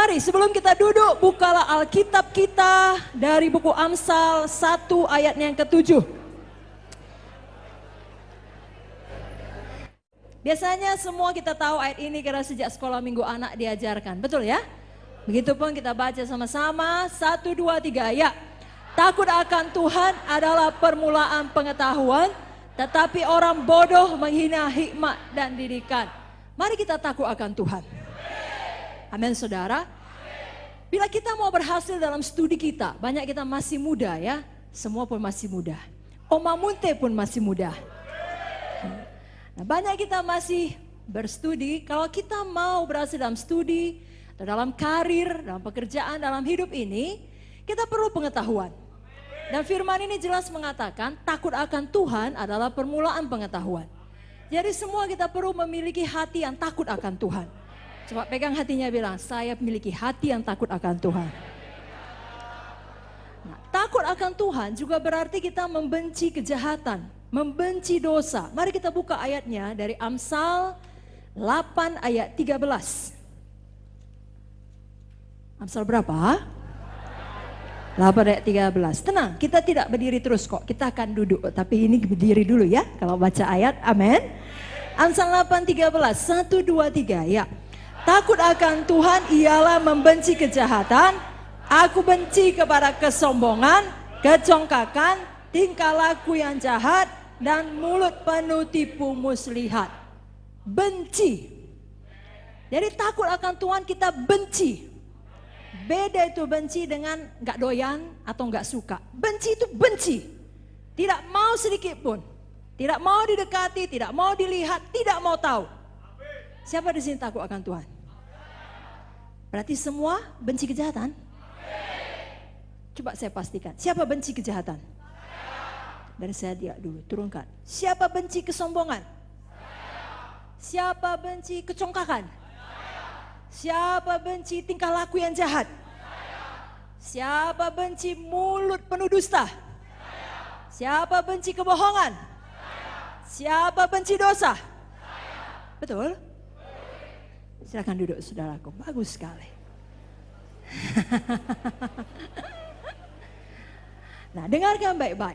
Mari sebelum kita duduk, bukalah Alkitab kita dari buku Amsal 1 ayat yang ke-7. Biasanya semua kita tahu ayat ini karena sejak sekolah minggu anak diajarkan, betul ya? Begitupun kita baca sama-sama, 1, 2, 3, ya. Takut akan Tuhan adalah permulaan pengetahuan, tetapi orang bodoh menghina hikmat dan didikan. Mari kita takut akan Tuhan. Amin saudara. Bila kita mau berhasil dalam studi kita, banyak kita masih muda ya. Semua pun masih muda. Oma Munte pun masih muda. Nah, banyak kita masih berstudi. Kalau kita mau berhasil dalam studi, atau dalam karir, dalam pekerjaan, dalam hidup ini, kita perlu pengetahuan. Dan firman ini jelas mengatakan takut akan Tuhan adalah permulaan pengetahuan. Jadi semua kita perlu memiliki hati yang takut akan Tuhan. Coba pegang hatinya bilang, saya memiliki hati yang takut akan Tuhan. Nah, takut akan Tuhan juga berarti kita membenci kejahatan, membenci dosa. Mari kita buka ayatnya dari Amsal 8 ayat 13. Amsal berapa? 8 ayat 13. Tenang, kita tidak berdiri terus kok. Kita akan duduk, tapi ini berdiri dulu ya. Kalau baca ayat, amin. Amsal 8, 13, 1, 2, 3, ya. Takut akan Tuhan ialah membenci kejahatan. Aku benci kepada kesombongan, kecongkakan, tingkah laku yang jahat, dan mulut penuh tipu muslihat. Benci. Jadi takut akan Tuhan kita benci. Beda itu benci dengan gak doyan atau gak suka. Benci itu benci. Tidak mau sedikit pun. Tidak mau didekati, tidak mau dilihat, tidak mau tahu. Siapa di sini takut akan Tuhan? Berarti semua benci kejahatan? Coba saya pastikan. Siapa benci kejahatan? Dari saya dia dulu, turunkan. Siapa benci kesombongan? Siapa benci kecongkakan? Siapa benci tingkah laku yang jahat? Siapa benci mulut penuh dusta? Siapa benci kebohongan? Siapa benci dosa? Betul? Silakan duduk saudaraku, bagus sekali. Nah, dengarkan baik-baik.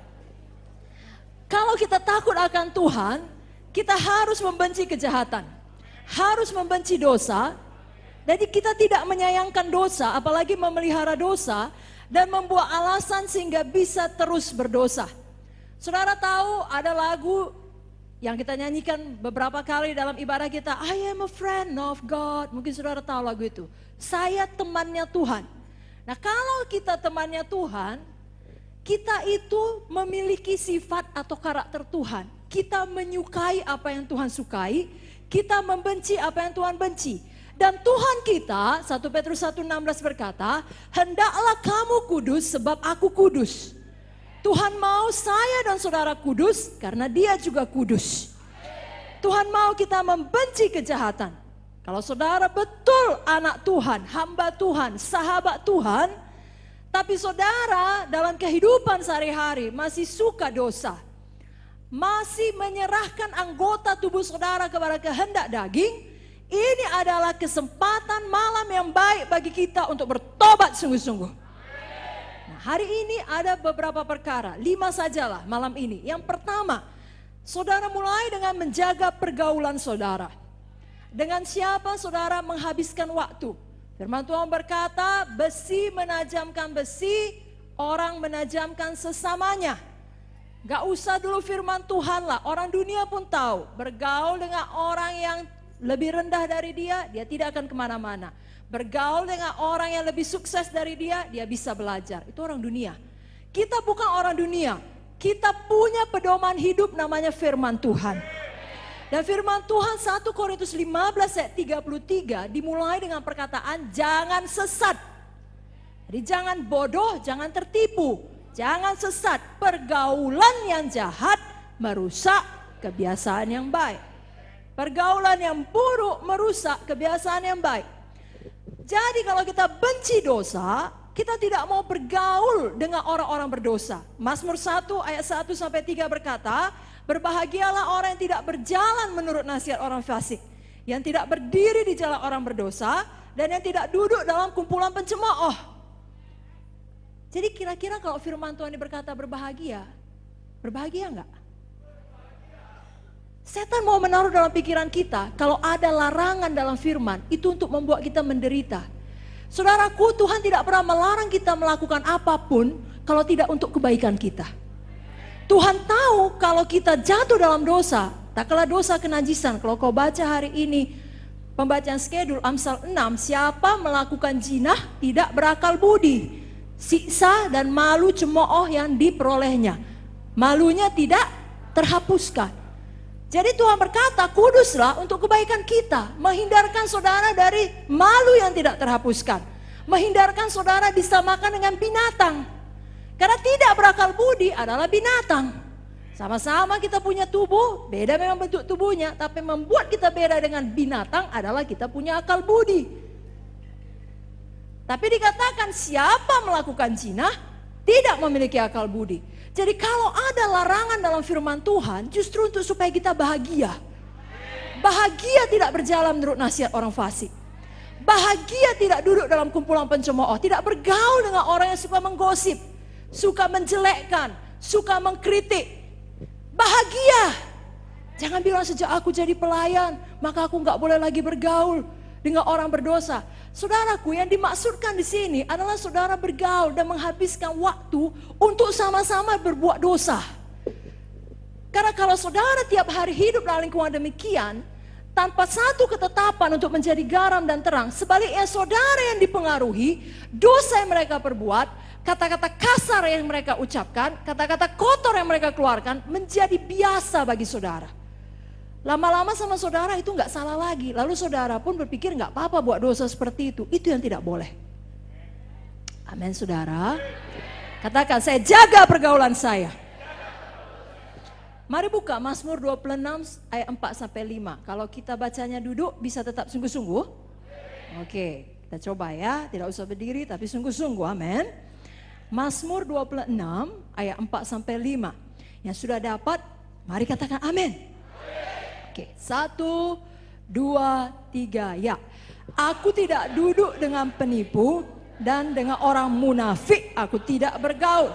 Kalau kita takut akan Tuhan, kita harus membenci kejahatan, harus membenci dosa. Jadi kita tidak menyayangkan dosa, apalagi memelihara dosa dan membuat alasan sehingga bisa terus berdosa. Saudara tahu ada lagu yang kita nyanyikan beberapa kali dalam ibadah kita, I am a friend of God. Mungkin saudara tahu lagu itu. Saya temannya Tuhan. Nah, kalau kita temannya Tuhan, kita itu memiliki sifat atau karakter Tuhan. Kita menyukai apa yang Tuhan sukai, kita membenci apa yang Tuhan benci. Dan Tuhan kita, 1 Petrus 1:16 berkata, hendaklah kamu kudus sebab aku kudus. Tuhan mau saya dan saudara kudus karena dia juga kudus. Tuhan mau kita membenci kejahatan. Kalau saudara betul anak Tuhan, hamba Tuhan, sahabat Tuhan, tapi saudara dalam kehidupan sehari-hari masih suka dosa, masih menyerahkan anggota tubuh saudara kepada kehendak daging, ini adalah kesempatan malam yang baik bagi kita untuk bertobat sungguh-sungguh. Hari ini ada beberapa perkara, 5 sajalah malam ini. Yang pertama, saudara mulai dengan menjaga pergaulan saudara. Dengan siapa saudara menghabiskan waktu? Firman Tuhan berkata, besi menajamkan besi, orang menajamkan sesamanya. Gak usah dulu firman Tuhan lah, orang dunia pun tahu. Bergaul dengan orang yang lebih rendah dari dia, dia tidak akan kemana-mana. Bergaul dengan orang yang lebih sukses dari dia, dia bisa belajar. Itu orang dunia. Kita bukan orang dunia. Kita punya pedoman hidup namanya firman Tuhan. Dan firman Tuhan 1 Korintus 15 ayat 33 dimulai dengan perkataan jangan sesat. Jadi jangan bodoh, jangan tertipu, jangan sesat. Pergaulan yang jahat merusak kebiasaan yang baik. Pergaulan yang buruk merusak kebiasaan yang baik. Jadi kalau kita benci dosa, kita tidak mau bergaul dengan orang-orang berdosa. Mazmur 1 ayat 1-3 berkata, berbahagialah orang yang tidak berjalan menurut nasihat orang fasik, yang tidak berdiri di jalan orang berdosa, dan yang tidak duduk dalam kumpulan pencemooh. Jadi kira-kira kalau firman Tuhan ini berkata berbahagia enggak? Setan mau menaruh dalam pikiran kita kalau ada larangan dalam firman itu untuk membuat kita menderita. Saudaraku, Tuhan tidak pernah melarang kita melakukan apapun kalau tidak untuk kebaikan kita. Tuhan tahu kalau kita jatuh dalam dosa, tak kalah dosa kenajisan. Kalau kau baca hari ini pembacaan skedul Amsal 6, siapa melakukan zina tidak berakal budi. Siksa dan malu cemooh yang diperolehnya. Malunya tidak terhapuskan. Jadi Tuhan berkata, kuduslah untuk kebaikan kita. Menghindarkan saudara dari malu yang tidak terhapuskan. Menghindarkan saudara disamakan dengan binatang. Karena tidak berakal budi adalah binatang. Sama-sama kita punya tubuh, beda memang bentuk tubuhnya. Tapi membuat kita beda dengan binatang adalah kita punya akal budi. Tapi dikatakan siapa melakukan zina tidak memiliki akal budi. Jadi kalau ada larangan dalam firman Tuhan justru untuk supaya kita bahagia. Bahagia tidak berjalan menurut nasihat orang fasik. Bahagia tidak duduk dalam kumpulan pencemooh. Tidak bergaul dengan orang yang suka menggosip. Suka menjelekkan. Suka mengkritik. Bahagia. Jangan bilang sejak aku jadi pelayan maka aku gak boleh lagi bergaul dengan orang berdosa. Saudaraku, yang dimaksudkan di sini adalah saudara bergaul dan menghabiskan waktu untuk sama-sama berbuat dosa. Karena kalau saudara tiap hari hidup dalam lingkungan demikian, tanpa satu ketetapan untuk menjadi garam dan terang, sebaliknya saudara yang dipengaruhi, dosa yang mereka perbuat, kata-kata kasar yang mereka ucapkan, kata-kata kotor yang mereka keluarkan, menjadi biasa bagi saudara. Lama-lama sama saudara itu nggak salah lagi. Lalu saudara pun berpikir nggak apa-apa buat dosa seperti itu. Itu yang tidak boleh. Amin saudara. Katakan, saya jaga pergaulan saya. Mari buka Mazmur 26 ayat 4-5. Kalau kita bacanya duduk bisa tetap sungguh-sungguh. Oke, kita coba ya. Tidak usah berdiri tapi sungguh-sungguh. Amin. Mazmur 26 ayat 4-5. Yang sudah dapat, mari katakan amin. Oke, 1, 2, 3, ya. Aku tidak duduk dengan penipu dan dengan orang munafik aku tidak bergaul.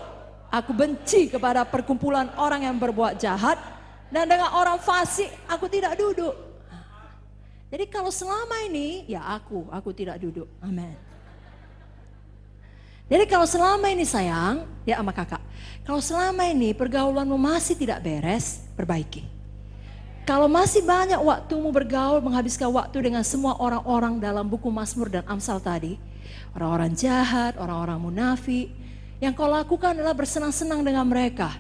Aku benci kepada perkumpulan orang yang berbuat jahat dan dengan orang fasik aku tidak duduk. Jadi kalau selama ini, ya aku tidak duduk. Amin. Jadi kalau selama ini sayang, ya sama kakak. Kalau selama ini pergaulanmu masih tidak beres, perbaiki. Kalau masih banyak waktumu bergaul, menghabiskan waktu dengan semua orang-orang dalam buku Mazmur dan Amsal tadi, orang-orang jahat, orang-orang munafik, yang kau lakukan adalah bersenang-senang dengan mereka.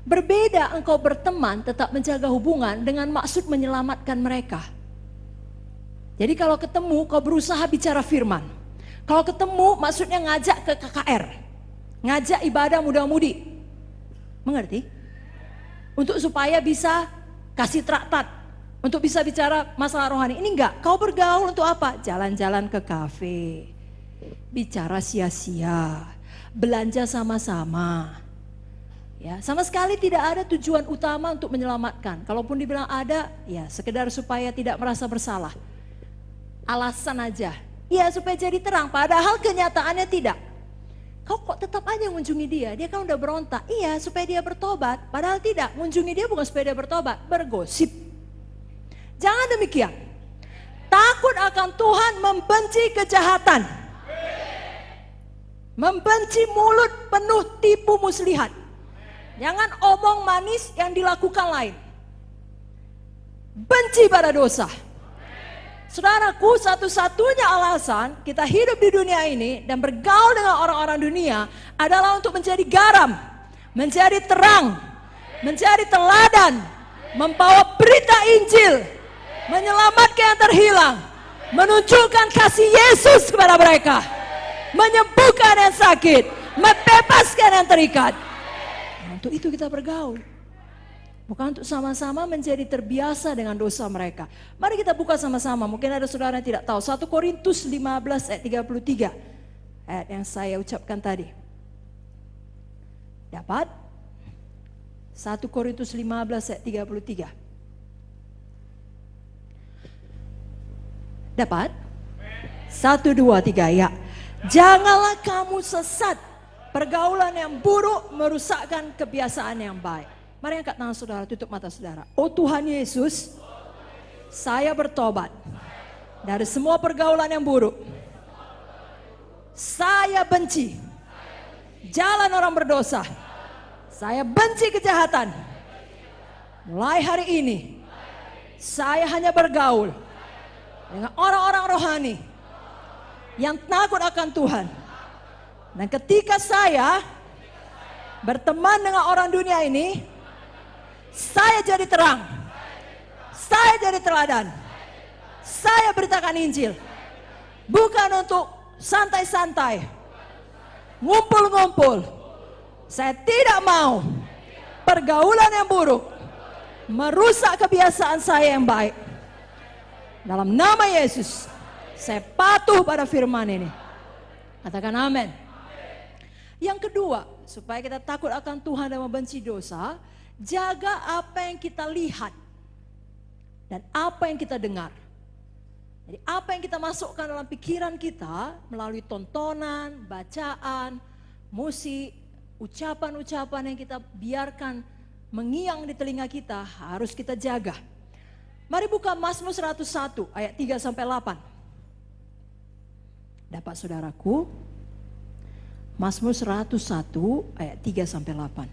Berbeda engkau berteman tetap menjaga hubungan dengan maksud menyelamatkan mereka. Jadi kalau ketemu kau berusaha bicara firman. Kalau ketemu maksudnya ngajak ke KKR, ngajak ibadah muda-mudi. Mengerti? Untuk supaya bisa kasih traktat, untuk bisa bicara masalah rohani. Ini enggak, kau bergaul untuk apa? Jalan-jalan ke kafe, bicara sia-sia, belanja sama-sama. Ya, sama sekali tidak ada tujuan utama untuk menyelamatkan. Kalaupun dibilang ada, ya sekedar supaya tidak merasa bersalah. Alasan aja. Ya supaya jadi terang, padahal kenyataannya tidak. Kau kok tetap aja mengunjungi dia kan udah berontak. Iya supaya dia bertobat, padahal tidak. Mengunjungi dia bukan supaya dia bertobat, bergosip. Jangan demikian. Takut akan Tuhan membenci kejahatan. Membenci mulut penuh tipu muslihat. Jangan omong manis yang dilakukan lain. Benci pada dosa. Saudaraku, satu-satunya alasan kita hidup di dunia ini dan bergaul dengan orang-orang dunia adalah untuk menjadi garam, menjadi terang, menjadi teladan, membawa berita Injil, menyelamatkan yang terhilang, menunjukkan kasih Yesus kepada mereka, menyembuhkan yang sakit, membebaskan yang terikat. Nah, untuk itu kita bergaul. Bukan untuk sama-sama menjadi terbiasa dengan dosa mereka. Mari kita buka sama-sama. Mungkin ada saudara yang tidak tahu. 1 Korintus 15 ayat 33. Ayat yang saya ucapkan tadi. Dapat? 1 Korintus 15 ayat 33. Dapat? 1, 2, 3 ya. Janganlah kamu sesat. Pergaulan yang buruk merusakkan kebiasaan yang baik. Mari angkat tangan saudara, tutup mata saudara. Oh Tuhan Yesus, saya bertobat dari semua pergaulan yang buruk. Saya benci jalan orang berdosa. Saya benci kejahatan. Mulai hari ini, saya hanya bergaul dengan orang-orang rohani yang takut akan Tuhan. Dan ketika saya berteman dengan orang dunia ini, saya jadi terang. Saya jadi teladan. Saya beritakan Injil. Bukan untuk santai-santai, ngumpul-ngumpul. Saya tidak mau pergaulan yang buruk merusak kebiasaan saya yang baik. Dalam nama Yesus, saya patuh pada firman ini. Katakan amin. Yang kedua, supaya kita takut akan Tuhan dan membenci dosa, jaga apa yang kita lihat dan apa yang kita dengar. Jadi apa yang kita masukkan dalam pikiran kita melalui tontonan, bacaan, musik, ucapan-ucapan yang kita biarkan mengiang di telinga kita harus kita jaga. Mari buka Mazmur 101 ayat 3 sampai 8. Dapat saudaraku? Mazmur 101 ayat 3 sampai 8.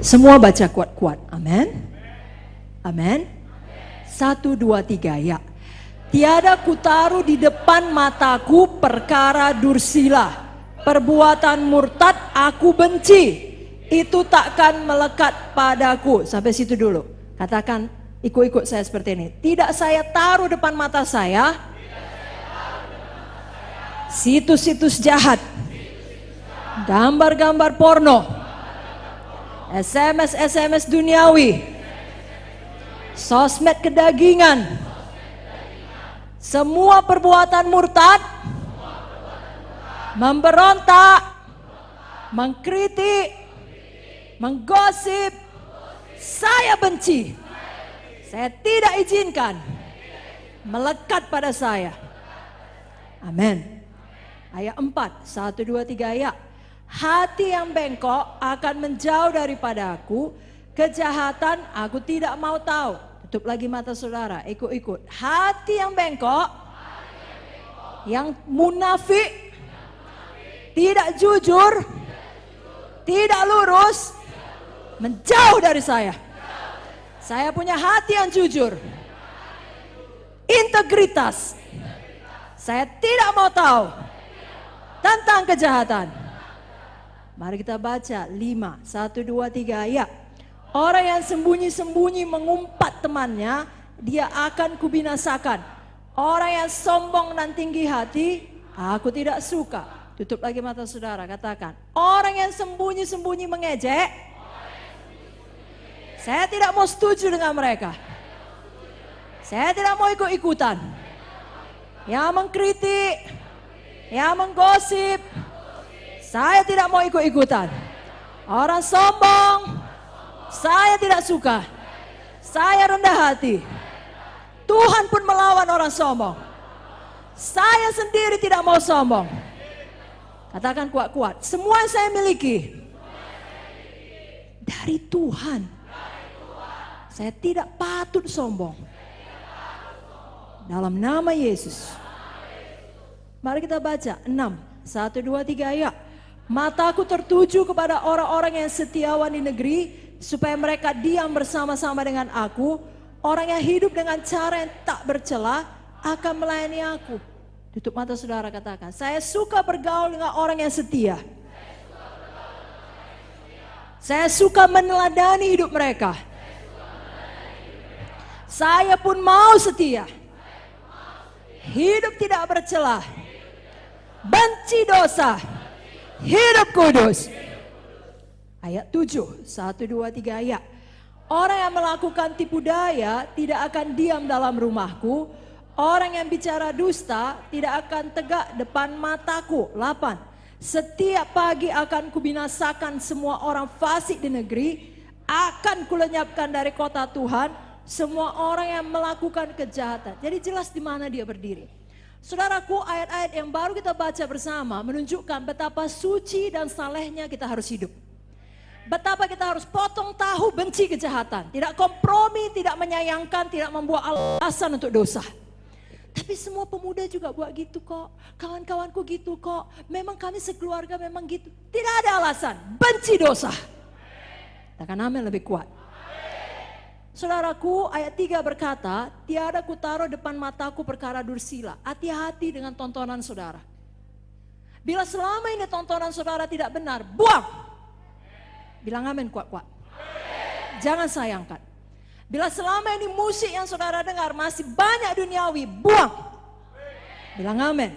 Semua baca kuat-kuat. Amin. Amin. 1, 2, 3 ya. Tiada kutaruh di depan mataku perkara dursila. Perbuatan murtad aku benci. Itu takkan melekat padaku. Sampai situ dulu. Katakan ikut-ikut saya seperti ini. Tidak saya taruh depan mata saya situs-situs jahat, gambar-gambar porno, SMS duniawi, sosmed kedagingan, semua perbuatan murtad, memberontak, mengkritik, menggosip, saya benci. Saya tidak izinkan melekat pada saya. Amin. Ayat 4, 1, 2, 3 ayat. Hati yang bengkok akan menjauh daripada aku. Kejahatan aku tidak mau tahu. Tutup lagi mata saudara, ikut-ikut. Hati yang bengkok, yang munafik, tidak jujur, tidak lurus, menjauh dari saya. Saya punya hati yang jujur, integritas. Saya tidak mau tahu tentang kejahatan. Mari kita baca 5, 1, 2, 3 ayat. Orang yang sembunyi-sembunyi mengumpat temannya, dia akan kubinasakan. Orang yang sombong dan tinggi hati, aku tidak suka. Tutup lagi mata saudara, katakan. Orang yang sembunyi-sembunyi mengejek, saya tidak mau setuju dengan mereka. Saya tidak mau ikut-ikutan. Yang mengkritik, yang menggosip, saya tidak mau ikut-ikutan. Orang sombong, saya tidak suka. Saya rendah hati. Tuhan pun melawan orang sombong. Saya sendiri tidak mau sombong. Katakan kuat-kuat. Semua yang saya miliki dari Tuhan. Saya tidak patut sombong. Dalam nama Yesus. Mari kita baca 6, 1, 2, 3 ayat. Mataku tertuju kepada orang-orang yang setiawan di negeri, supaya mereka diam bersama-sama dengan aku. Orang yang hidup dengan cara yang tak bercela akan melayani aku. Tutup mata saudara, katakan. Saya suka bergaul dengan orang yang setia. Saya suka meneladani hidup mereka. Saya pun mau setia. Hidup tidak bercela. Benci dosa. Hidup kudus. Ayat 7, 1, 2, 3 ayat. Orang yang melakukan tipu daya tidak akan diam dalam rumahku. Orang yang bicara dusta tidak akan tegak depan mataku. 8. Setiap pagi akan kubinasakan semua orang fasik di negeri. Akan kulenyapkan dari kota Tuhan semua orang yang melakukan kejahatan. Jadi jelas di mana dia berdiri. Saudaraku, ayat-ayat yang baru kita baca bersama menunjukkan betapa suci dan salehnya kita harus hidup. Betapa kita harus potong tahu benci kejahatan. Tidak kompromi, tidak menyayangkan, tidak membuat alasan untuk dosa. Tapi semua pemuda juga buat gitu kok. Kawan-kawanku gitu kok. Memang kami sekeluarga memang gitu. Tidak ada alasan. Benci dosa. Katakan amin lebih kuat. Saudaraku, ayat 3 berkata, tiada kutaruh depan mataku perkara dursila. Hati-hati dengan tontonan saudara. Bila selama ini tontonan saudara tidak benar, buang. Bilang amin kuat-kuat. Jangan sayangkan. Bila selama ini musik yang saudara dengar masih banyak duniawi, buang. Bilang amin.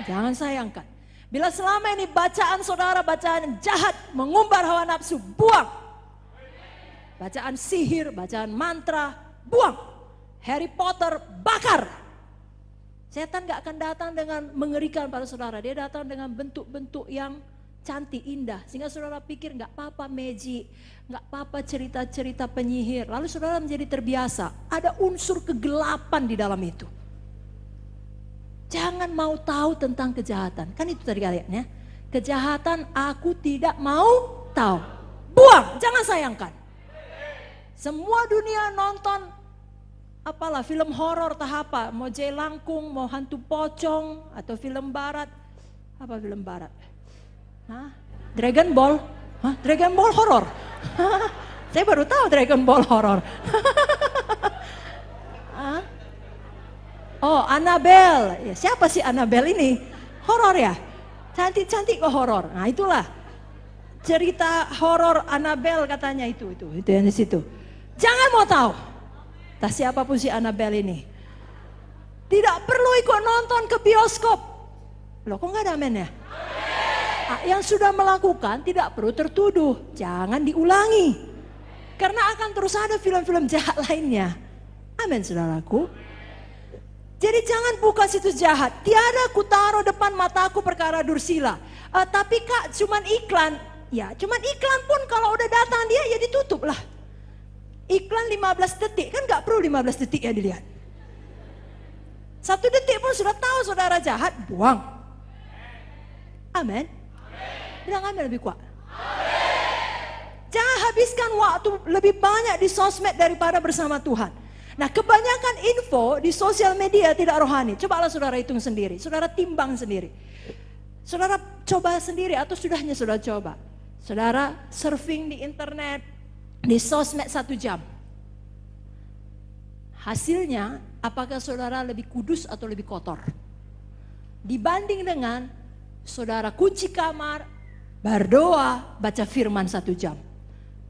Jangan sayangkan. Bila selama ini bacaan saudara bacaan jahat, mengumbar hawa nafsu, buang. Bacaan sihir, bacaan mantra, buang. Harry Potter, bakar. Setan gak akan datang dengan mengerikan pada saudara. Dia datang dengan bentuk-bentuk yang cantik, indah. Sehingga saudara pikir gak apa-apa magic, gak apa-apa cerita-cerita penyihir. Lalu saudara menjadi terbiasa. Ada unsur kegelapan di dalam itu. Jangan mau tahu tentang kejahatan. Kan itu tadi kalian ya. Kejahatan aku tidak mau tahu. Buang, jangan sayangkan. Semua dunia nonton apalah film horor tah apa, mau jelangkung, mau hantu pocong atau film barat. Apa film barat? Hah? Dragon Ball? Hah? Dragon Ball horor? Saya baru tahu Dragon Ball horor. Oh, Annabelle. Ya, siapa sih Annabelle ini? Horor ya? Cantik-cantik kok horor. Nah, itulah cerita horor Annabelle katanya itu yang di situ. Jangan mau tahu. Tak siapapun si Annabelle ini. Tidak perlu ikut nonton ke bioskop. Loh kok gak ada amin ya? Yang sudah melakukan tidak perlu tertuduh. Jangan diulangi. Karena akan terus ada film-film jahat lainnya. Amin saudaraku. Jadi jangan buka situs jahat. Tiada kutaruh depan mataku perkara dursila. Tapi kak cuman iklan. Ya cuman iklan pun kalau udah datang dia ya ditutup lah. Iklan 15 detik, kan gak perlu 15 detik ya dilihat. 1 detik pun sudah tahu saudara jahat, buang. Amin. Bilang amin lebih kuat. Jangan habiskan waktu lebih banyak di sosmed daripada bersama Tuhan. Nah kebanyakan info di sosial media tidak rohani. Cobalah saudara hitung sendiri, saudara timbang sendiri. Saudara coba sendiri atau sudahnya saudara coba. Saudara surfing di internet, di sosmed 1 jam. Hasilnya apakah saudara lebih kudus atau lebih kotor? Dibanding dengan saudara kunci kamar, berdoa, baca firman 1 jam.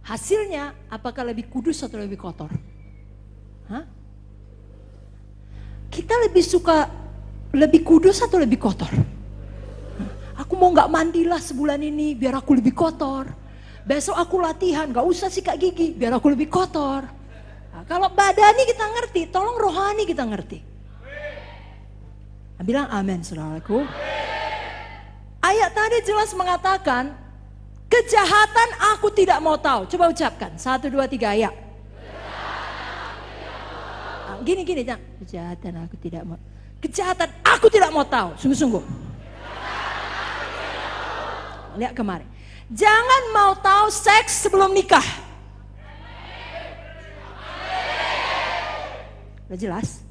Hasilnya apakah lebih kudus atau lebih kotor? Hah? Kita lebih suka lebih kudus atau lebih kotor? Aku mau gak mandilah sebulan ini biar aku lebih kotor. Besok aku latihan, gak usah sikat gigi, biar aku lebih kotor. Nah, kalau badani kita ngerti, tolong rohani kita ngerti. Nah, bilang amin saudaraku. Ayat tadi jelas mengatakan, kejahatan aku tidak mau tahu. Coba ucapkan, 1, 2, 3 ayat. Nah, gini, jangan. Kejahatan aku tidak mau. Kejahatan aku tidak mau tahu, sungguh-sungguh. Lihat kemarin. Jangan mau tahu seks sebelum nikah. Udah jelas?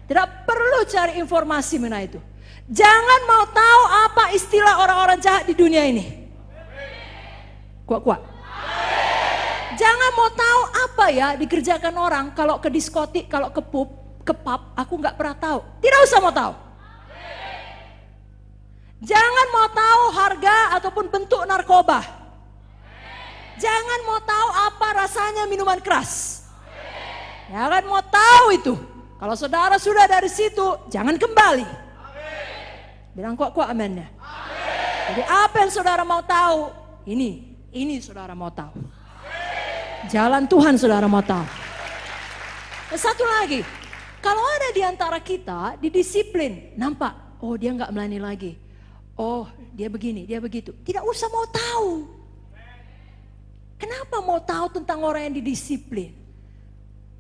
Tidak perlu cari informasi mengenai itu. Jangan mau tahu apa istilah orang-orang jahat di dunia ini. Kuat-kuat. Jangan mau tahu apa ya dikerjakan orang kalau ke diskotik, kalau ke pub, ke pub, aku nggak pernah tahu. Tidak usah mau tahu. Jangan mau tahu harga ataupun bentuk narkoba. Jangan mau tahu apa rasanya minuman keras. Jangan mau tahu itu. Kalau saudara sudah dari situ, jangan kembali. Bilang kuat-kuat amennya. Jadi apa yang saudara mau tahu, ini saudara mau tahu. Jalan Tuhan saudara mau tahu. Dan satu lagi, kalau ada di antara kita didisiplin, nampak, oh dia nggak melayani lagi. Oh dia begini, dia begitu. Tidak usah mau tahu. Kenapa mau tahu tentang orang yang didisiplin?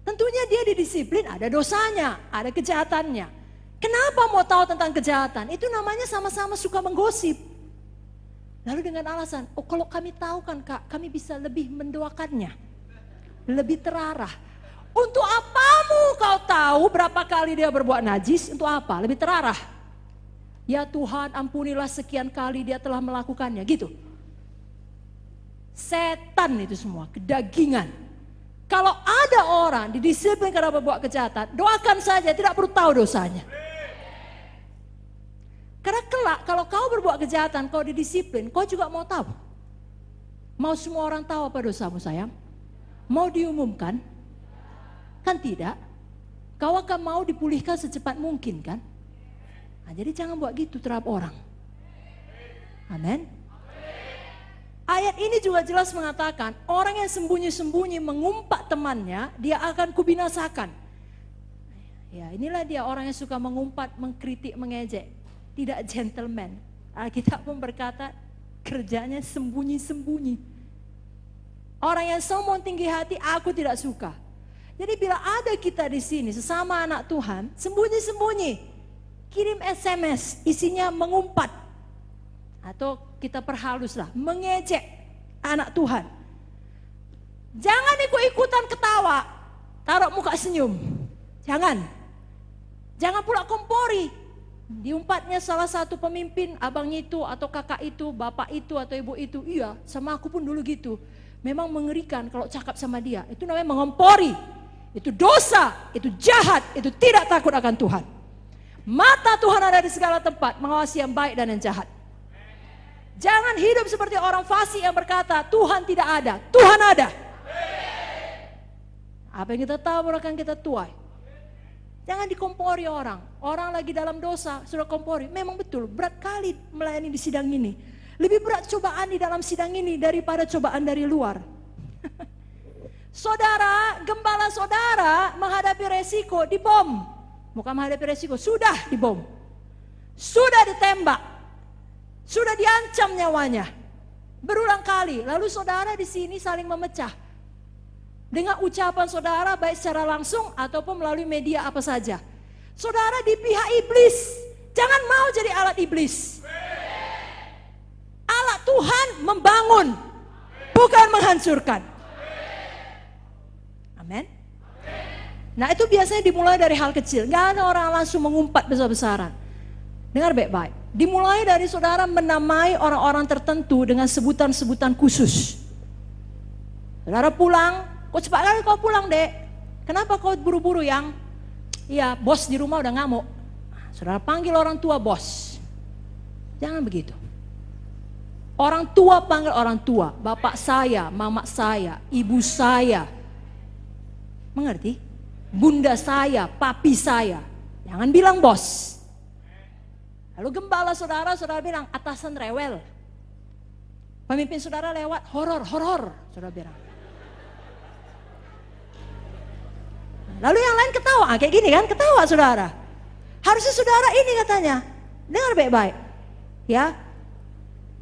Tentunya dia didisiplin, ada dosanya, ada kejahatannya. Kenapa mau tahu tentang kejahatan? Itu namanya sama-sama suka menggosip. Lalu dengan alasan, oh kalau kami tahu kan Kak, kami bisa lebih mendoakannya. Lebih terarah. Untuk apamu kau tahu berapa kali dia berbuat najis? Untuk apa? Lebih terarah. Ya Tuhan, ampunilah sekian kali dia telah melakukannya, gitu. Setan itu semua, kedagingan. Kalau ada orang didisiplin karena berbuat kejahatan, doakan saja, tidak perlu tahu dosanya. Karena kelak kalau kau berbuat kejahatan, kau didisiplin, kau juga mau tahu. Mau semua orang tahu apa dosamu sayang? Mau diumumkan? Kan tidak. Kau akan mau dipulihkan secepat mungkin kan? Nah, jadi jangan buat gitu terhadap orang. Amin. Ayat ini juga jelas mengatakan, orang yang sembunyi-sembunyi mengumpat temannya, dia akan kubinasakan. Ya, inilah dia orang yang suka mengumpat, mengkritik, mengejek. Tidak gentleman. Alkitab pun berkata, kerjanya sembunyi-sembunyi. Orang yang sombong tinggi hati, aku tidak suka. Jadi bila ada kita di sini, sesama anak Tuhan, sembunyi-sembunyi, kirim SMS, isinya mengumpat. Atau kita perhaluslah, mengejek anak Tuhan. Jangan ikut-ikutan ketawa, taruh muka senyum. Jangan. Jangan pula kompori. Diumpatnya salah satu pemimpin, abangnya itu atau kakak itu, bapak itu atau ibu itu. Iya, sama aku pun dulu gitu. Memang mengerikan kalau cakap sama dia. Itu namanya mengompori. Itu dosa, itu jahat, itu tidak takut akan Tuhan. Mata Tuhan ada di segala tempat, mengawasi yang baik dan yang jahat. Jangan hidup seperti orang fasik yang berkata, Tuhan tidak ada, Tuhan ada. Apa yang kita tahu akan kita tuai. Jangan dikompori orang. Orang lagi dalam dosa, sudah kompori. Memang betul, berat kali melayani di sidang ini. Lebih berat cobaan di dalam sidang ini daripada cobaan dari luar. Saudara, gembala saudara menghadapi resiko dibom. Bukan menghadapi resiko, sudah dibom. Sudah ditembak. Sudah diancam nyawanya. Berulang kali. Lalu saudara di sini saling memecah. Dengan ucapan saudara baik secara langsung ataupun melalui media apa saja. Saudara di pihak iblis. Jangan mau jadi alat iblis. Alat Tuhan membangun, bukan menghancurkan. Amin. Nah itu biasanya dimulai dari hal kecil. Gak ada orang langsung mengumpat besar-besaran. Dengar baik-baik. Dimulai dari saudara menamai orang-orang tertentu dengan sebutan-sebutan khusus. Saudara pulang, kok cepat kali kau pulang dek? Kenapa kau buru-buru yang? Iya, bos di rumah udah ngamuk. Saudara panggil orang tua bos. Jangan begitu. Orang tua panggil orang tua. Bapak saya, mama saya, ibu saya. Mengerti? Bunda saya, papi saya. Jangan bilang bos. Lalu gembala saudara, saudara bilang atasan rewel. Pemimpin saudara lewat, horor, saudara bilang. Lalu yang lain ketawa, kayak gini kan, ketawa saudara. Harusnya saudara ini katanya, dengar baik-baik. Ya,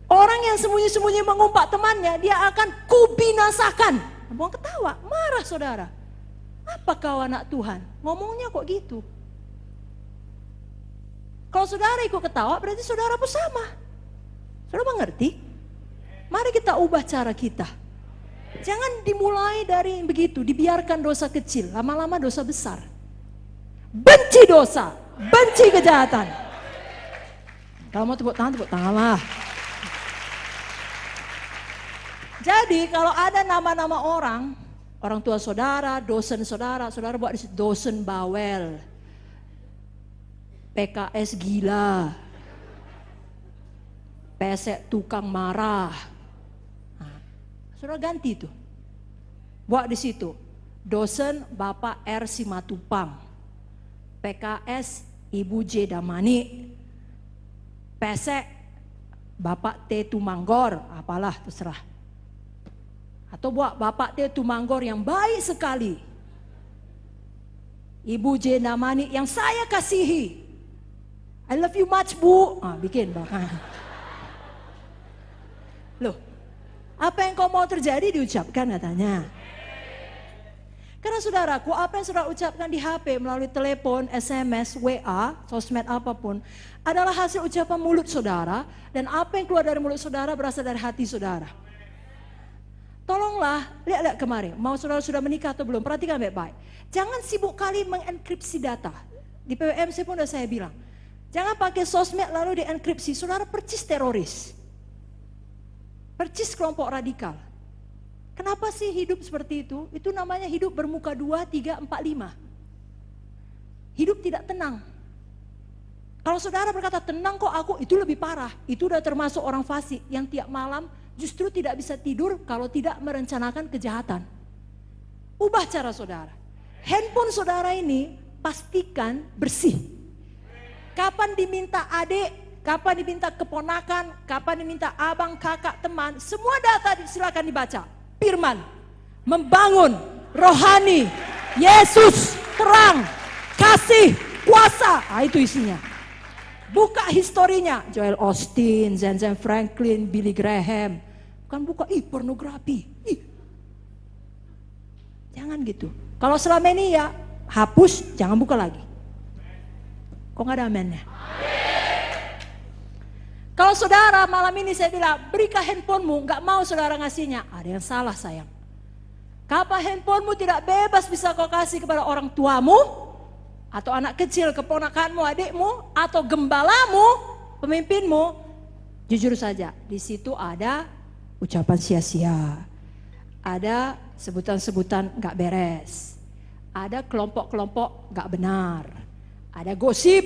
orang yang sembunyi-sembunyi mengumpat temannya, dia akan kubinasakan. Buang ketawa, marah saudara. Apa kau anak Tuhan? Ngomongnya kok gitu? Kalau saudara ikut ketawa berarti saudara pun sama. Saudara mengerti? Mari kita ubah cara kita. Jangan dimulai dari begitu, dibiarkan dosa kecil, lama-lama dosa besar. Benci dosa, benci kejahatan. Kalau mau tepuk tangan lah. Jadi kalau ada nama-nama orang tua saudara, dosen saudara, saudara buat di situ dosen bawel. PKS gila, pesek tukang marah. Nah, saudara ganti tuh, buat di situ dosen Bapak R Simatupang, PKS Ibu J Damani, pesek Bapak T Tumanggor, apalah terserah. Atau buat Bapak T Tumanggor yang baik sekali, Ibu J Damani yang saya kasihi. I love you much, Bu. Bikin bahkan. Loh, Apa yang kau mau terjadi diucapkan katanya. Karena saudaraku, apa yang saudara ucapkan di HP melalui telepon, SMS, WA, sosmed apapun adalah hasil ucapan mulut saudara, dan apa yang keluar dari mulut saudara berasal dari hati saudara. Tolonglah, lihat kemarin, mau saudara sudah menikah atau belum, perhatikan baik-baik. Jangan sibuk kali mengenkripsi data. Di PWMC pun udah saya bilang, jangan pakai sosmed lalu dienkripsi. Saudara percis teroris, percis kelompok radikal. Kenapa sih hidup seperti itu? Itu namanya hidup bermuka 2, 3, 4, 5. Hidup tidak tenang. Kalau saudara berkata tenang kok aku, itu lebih parah. Itu udah termasuk orang fasik yang tiap malam justru tidak bisa tidur kalau tidak merencanakan kejahatan. Ubah cara saudara. Handphone saudara ini pastikan bersih. Kapan diminta adik, kapan diminta keponakan, kapan diminta abang, kakak, teman, semua data silakan dibaca. Firman, membangun, rohani, Yesus, terang, kasih, kuasa. Itu isinya. Buka historinya, Joel Osteen, Zen Franklin, Billy Graham. Bukan buka, pornografi. Jangan gitu. Kalau selama ini ya, hapus, jangan buka lagi. Kok gak ada amennya? Kalau saudara malam ini saya bilang, berikan handphonemu, gak mau saudara ngasihnya, ada yang salah sayang. Kapan handphonemu tidak bebas bisa kau kasih kepada orang tuamu, atau anak kecil, keponakanmu, adikmu, atau gembalamu, pemimpinmu, jujur saja, di situ ada ucapan sia-sia, ada sebutan-sebutan gak beres, ada kelompok-kelompok gak benar, ada gosip,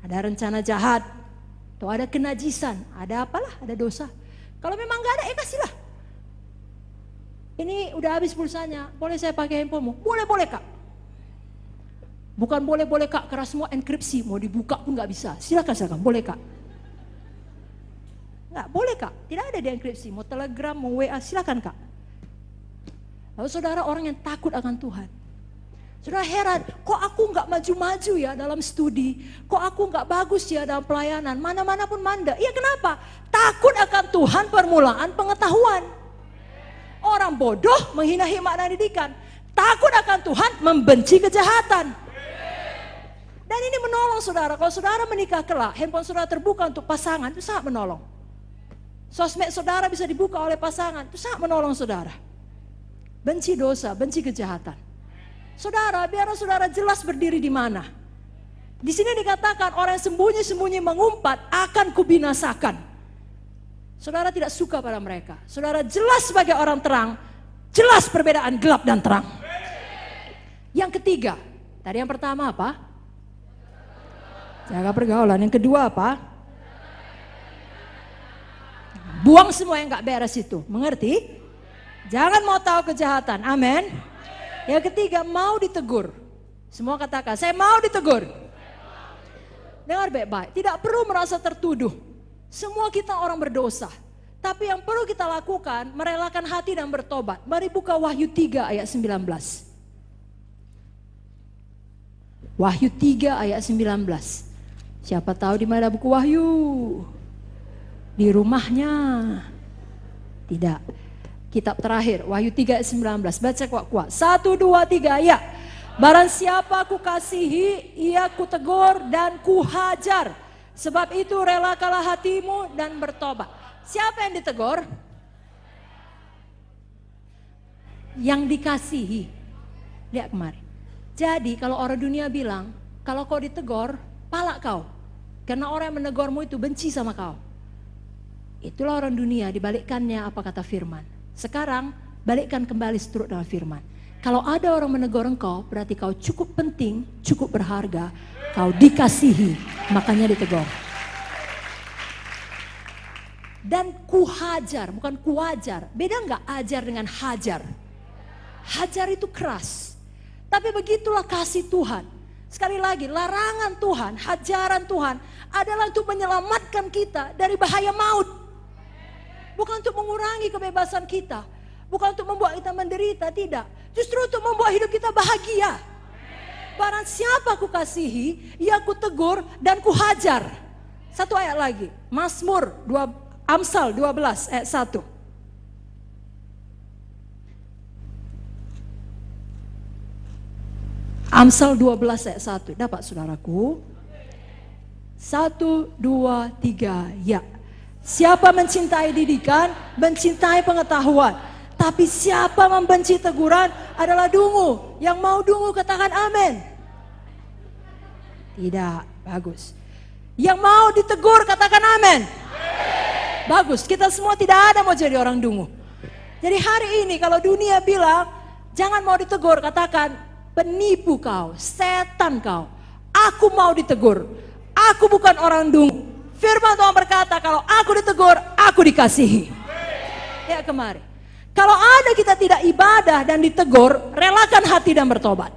ada rencana jahat, atau ada kenajisan, ada apalah, ada dosa. Kalau memang gak ada, kasihlah. Ini udah habis pulsanya, boleh saya pakai handphonemu? Boleh kak. Bukan boleh kak, karena semua enkripsi, mau dibuka pun gak bisa. Silakan, boleh kak. Nggak boleh kak, tidak ada di enkripsi, mau telegram, mau WA, silakan kak. Lalu saudara orang yang takut akan Tuhan. Saudara heran, kok aku nggak maju-maju ya dalam studi, kok aku nggak bagus ya dalam pelayanan, mana-mana pun mandek. Iya kenapa? Takut akan Tuhan permulaan pengetahuan. Orang bodoh menghina makna didikan, takut akan Tuhan membenci kejahatan. Dan ini menolong saudara, kalau saudara menikah kelak, handphone saudara terbuka untuk pasangan, itu sangat menolong. Sosmed saudara bisa dibuka oleh pasangan, itu sangat menolong saudara. Benci dosa, benci kejahatan. Saudara, biar saudara jelas berdiri di mana. Di sini dikatakan orang yang sembunyi-sembunyi mengumpat akan kubinasakan. Saudara tidak suka pada mereka. Saudara jelas sebagai orang terang, jelas perbedaan gelap dan terang. Yang ketiga, tadi yang pertama apa? Jaga pergaulan. Yang kedua apa? Buang semua yang gak beres itu. Mengerti? Jangan mau tahu kejahatan. Amin. Yang ketiga, mau ditegur. Semua katakan, saya mau ditegur. Dengar baik-baik, tidak perlu merasa tertuduh. Semua kita orang berdosa. Tapi yang perlu kita lakukan, merelakan hati dan bertobat. Mari buka Wahyu 3 ayat 19. Wahyu 3 ayat 19. Siapa tahu di mana buku Wahyu? Di rumahnya. Tidak. Kitab terakhir, Wahyu 3 ayat 19. Baca kuat-kuat. 1, 2, 3, ya. Barang siapa ku kasihi, ia ku tegur dan ku hajar. Sebab itu relakalah hatimu dan bertobat. Siapa yang ditegur? Yang dikasihi. Lihat kemarin. Jadi kalau orang dunia bilang, kalau kau ditegur, pala kau. Karena orang yang menegurmu itu benci sama kau. Itulah orang dunia, dibalikkannya apa kata firman. Sekarang balikkan kembali seturut dengan firman. Kalau ada orang menegur engkau, berarti kau cukup penting, cukup berharga, kau dikasihi, makanya ditegur. Dan kuhajar, bukan kuajar. Beda enggak ajar dengan hajar? Hajar itu keras. Tapi begitulah kasih Tuhan. Sekali lagi, larangan Tuhan, hajaran Tuhan adalah untuk menyelamatkan kita dari bahaya maut. Bukan untuk mengurangi kebebasan kita. Bukan untuk membuat kita menderita, tidak. Justru untuk membuat hidup kita bahagia. Barang siapa ku kasihi, ia ku tegur dan ku hajar. Satu ayat lagi. Amsal 12 ayat 1. Amsal 12 ayat 1. Dapat saudaraku? 1, 2, 3, ya. Siapa mencintai didikan, mencintai pengetahuan. Tapi siapa membenci teguran adalah dungu. Yang mau dungu katakan amin. Tidak, bagus. Yang mau ditegur katakan amin. Bagus, kita semua tidak ada mau jadi orang dungu. Jadi hari ini kalau dunia bilang, jangan mau ditegur, katakan penipu kau, setan kau. Aku mau ditegur, aku bukan orang dungu. Firman Tuhan berkata kalau aku ditegur, aku dikasihi. Ya kemari. Kalau ada kita tidak ibadah dan ditegur, relakan hati dan bertobat.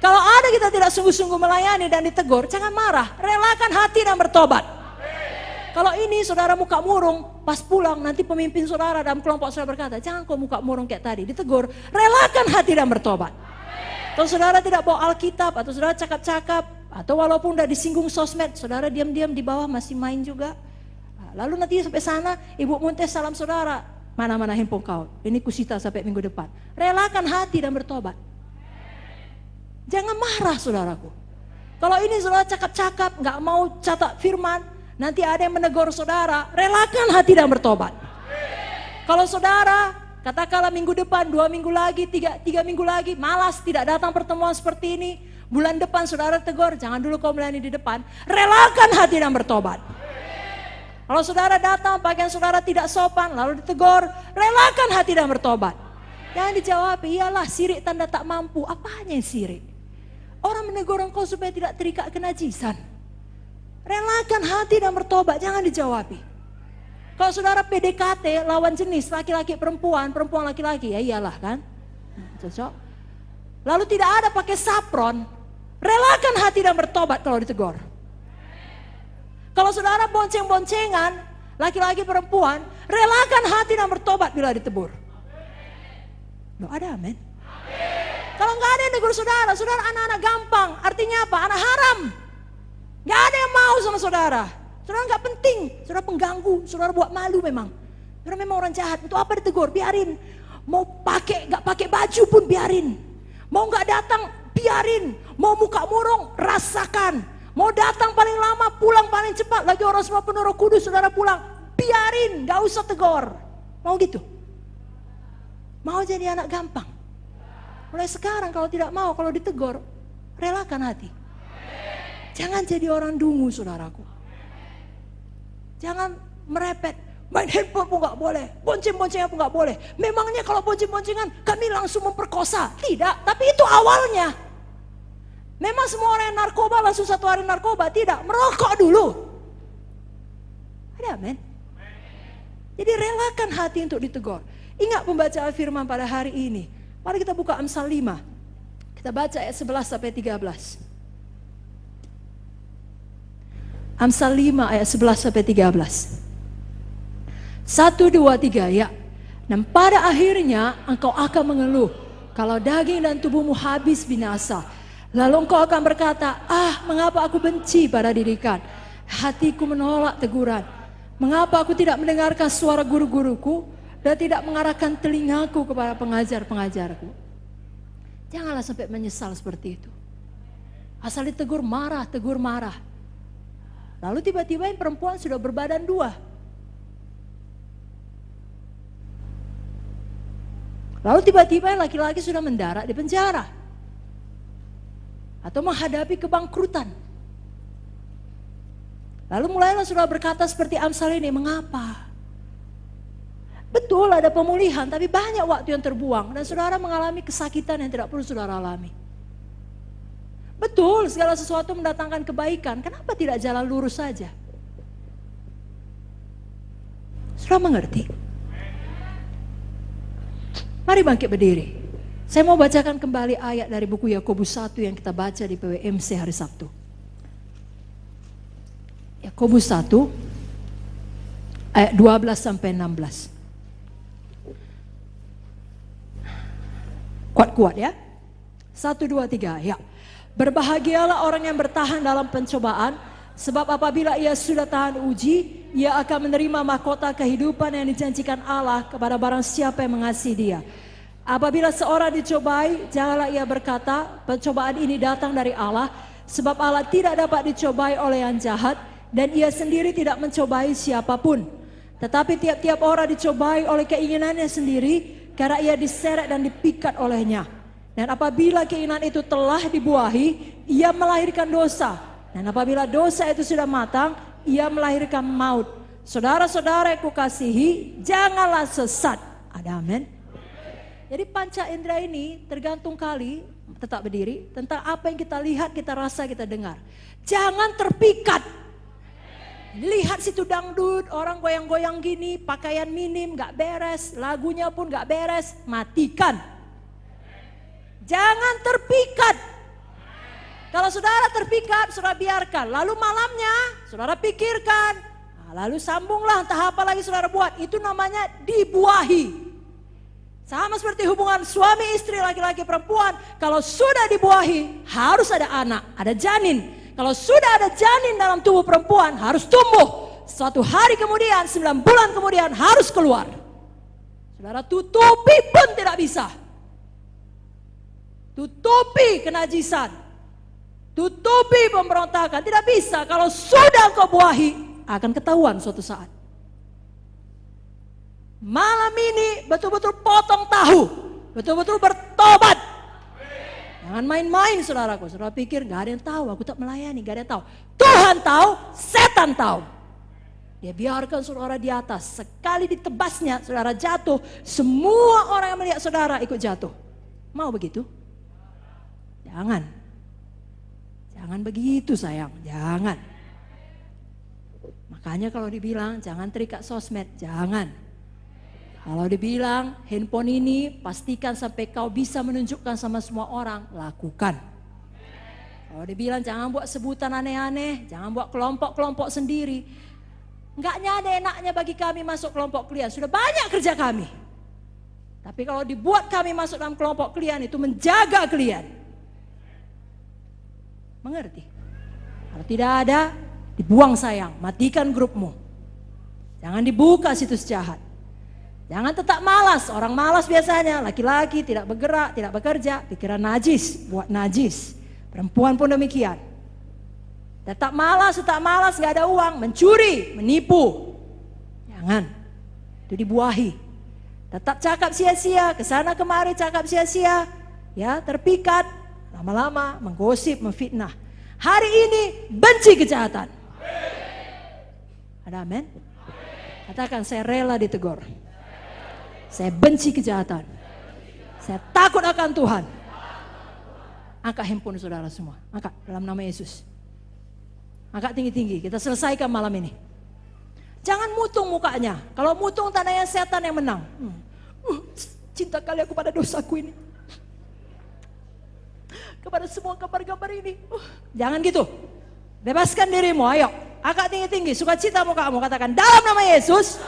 Kalau ada kita tidak sungguh-sungguh melayani dan ditegur, jangan marah, relakan hati dan bertobat. Kalau ini saudara muka murung, pas pulang nanti pemimpin saudara dalam kelompok saudara berkata, jangan kau muka murung kayak tadi, ditegur, relakan hati dan bertobat. Kalau saudara tidak bawa Alkitab atau saudara cakap-cakap, atau walaupun udah disinggung sosmed, saudara diam-diam di bawah masih main juga. Lalu nanti sampai sana, ibu muntes salam saudara, mana-mana handphone kau, ini kusita sampai minggu depan. Relakan hati dan bertobat. Jangan marah saudaraku. Kalau ini saudara cakap-cakap, gak mau catat firman, nanti ada yang menegur saudara, relakan hati dan bertobat. Kalau saudara, katakanlah minggu depan, 2 minggu lagi, 3 minggu lagi, malas tidak datang pertemuan seperti ini, bulan depan saudara tegur, jangan dulu kau melayani di depan, relakan hati dan bertobat. Kalau saudara datang, pakaian saudara tidak sopan, lalu ditegur, relakan hati dan bertobat. Jangan dijawab, iyalah sirik tanda tak mampu, apanya yang sirik? Orang menegur engkau supaya tidak terikat kenajisan. Relakan hati dan bertobat, jangan dijawabi. Kalau saudara PDKT lawan jenis laki-laki perempuan, perempuan laki-laki, ya iyalah kan. Cocok. Lalu tidak ada pakai sapron, relakan hati dan bertobat kalau ditegur. Kalau saudara bonceng-boncengan, laki-laki perempuan, relakan hati dan bertobat bila ditebur. Loh ada amin. Kalau nggak ada yang negur saudara, saudara anak-anak gampang, artinya apa? Anak haram. Nggak ada yang mau sama saudara. Saudara nggak penting, saudara pengganggu, saudara buat malu memang. Saudara memang orang jahat, untuk apa ditegur? Biarin. Mau pakai nggak pakai baju pun biarin. Mau nggak datang, biarin. Mau muka murung, rasakan. Mau datang paling lama, pulang paling cepat. Lagi orang semua penuh Roh Kudus, saudara pulang. Biarin, nggak usah tegur. Mau gitu? Mau jadi anak gampang? Mulai sekarang kalau tidak mau, kalau ditegur, relakan hati. Jangan jadi orang dungu saudaraku. Jangan merepet. Main handphone pun gak boleh. Bonceng-boncengan pun gak boleh. Memangnya kalau bonceng-boncengan kami langsung memperkosa? Tidak, tapi itu awalnya. Memang semua orang yang narkoba langsung 1 hari narkoba? Tidak, merokok dulu. Ada amin? Jadi relakan hati untuk ditegur. Ingat pembacaan firman pada hari ini. Mari kita buka Amsal 5. Kita baca ayat 11 sampai 13. Amsal 5 ayat 11 sampai 13. 1, 2, 3 ya. Dan pada akhirnya engkau akan mengeluh kalau daging dan tubuhmu habis binasa. Lalu engkau akan berkata, mengapa aku benci pada didikan? Hatiku menolak teguran. Mengapa aku tidak mendengarkan suara guru-guruku? Dan tidak mengarahkan telingaku kepada pengajar-pengajarku. Janganlah sampai menyesal seperti itu. Asal ditegur marah, tegur marah. Lalu tiba-tiba yang perempuan sudah berbadan 2. Lalu tiba-tiba yang laki-laki sudah mendarat di penjara. Atau menghadapi kebangkrutan. Lalu mulailah saudara berkata seperti Amsal ini, mengapa? Betul ada pemulihan, tapi banyak waktu yang terbuang. Dan saudara mengalami kesakitan yang tidak perlu saudara alami. Betul segala sesuatu mendatangkan kebaikan, kenapa tidak jalan lurus saja? Saudara mengerti? Mari bangkit berdiri. Saya mau bacakan kembali ayat dari buku Yakobus 1 yang kita baca di PWMC hari Sabtu. Yakobus 1 ayat 12 sampai 16. Kuat-kuat ya. 1, 2, 3 ya. Berbahagialah orang yang bertahan dalam pencobaan, sebab apabila ia sudah tahan uji, ia akan menerima mahkota kehidupan yang dijanjikan Allah kepada barang siapa yang mengasihi dia. Apabila seorang dicobai, janganlah ia berkata, pencobaan ini datang dari Allah, sebab Allah tidak dapat dicobai oleh yang jahat, dan ia sendiri tidak mencobai siapapun. Tetapi tiap-tiap orang dicobai oleh keinginannya sendiri, karena ia diseret dan dipikat olehnya. Dan apabila keinginan itu telah dibuahi, ia melahirkan dosa. Dan apabila dosa itu sudah matang, ia melahirkan maut. Saudara-saudara yang kukasihi, janganlah sesat. Ada amin. Jadi panca indera ini tergantung kali, tetap berdiri, tentang apa yang kita lihat, kita rasa, kita dengar. Jangan terpikat. Lihat situ dangdut, orang goyang-goyang gini, pakaian minim, gak beres, lagunya pun gak beres, matikan. Jangan terpikat. Kalau saudara terpikat, saudara biarkan. Lalu malamnya, saudara pikirkan. Lalu sambunglah, entah apa lagi saudara buat. Itu namanya dibuahi. Sama seperti hubungan suami istri, laki-laki perempuan. Kalau sudah dibuahi, harus ada anak, ada janin. Kalau sudah ada janin dalam tubuh perempuan, harus tumbuh. Suatu hari kemudian, 9 bulan kemudian, harus keluar. Saudara tutupi pun tidak bisa. Tutupi kenajisan. Tutupi pemberontakan, tidak bisa. Kalau sudah kau buahi, akan ketahuan suatu saat. Malam ini betul-betul potong tahu, betul-betul bertobat. Jangan main-main saudaraku. Saudara pikir gak ada yang tahu, aku tak melayani, gak ada yang tahu. Tuhan tahu, setan tahu. Dia biarkan saudara di atas. Sekali ditebasnya saudara jatuh, semua orang yang melihat saudara ikut jatuh. Mau begitu? Jangan. Jangan begitu sayang, jangan. Makanya kalau dibilang jangan terikat sosmed, jangan. Kalau dibilang handphone ini pastikan sampai kau bisa menunjukkan sama semua orang, lakukan. Kalau dibilang jangan buat sebutan aneh-aneh, jangan buat kelompok-kelompok sendiri. Enggak ada enaknya bagi kami masuk kelompok kalian, sudah banyak kerja kami. Tapi kalau dibuat kami masuk dalam kelompok kalian, itu menjaga kalian. Mengerti? Kalau tidak ada, dibuang sayang, matikan grupmu. Jangan dibuka situs jahat. Jangan tetap malas, orang malas biasanya, laki-laki tidak bergerak, tidak bekerja, pikiran najis, buat najis. Perempuan pun demikian. Tetap malas, gak ada uang, mencuri, menipu. Jangan, itu dibuahi. Tetap cakap sia-sia, kesana kemari cakap sia-sia, ya terpikat, lama-lama menggosip, memfitnah. Hari ini benci kejahatan. Ada amin? Katakan saya rela ditegur. Saya benci kejahatan. Saya takut akan Tuhan. Angkat handphone saudara semua. Angkat dalam nama Yesus. Angkat tinggi-tinggi. Kita selesaikan malam ini. Jangan mutung mukanya. Kalau mutung tandanya setan yang menang. Cinta kali aku pada dosaku ini. Kepada semua gambar-gambar ini. Jangan gitu. Bebaskan dirimu. Ayo. Angkat tinggi-tinggi. Sukacita mukamu. Katakan dalam nama Yesus.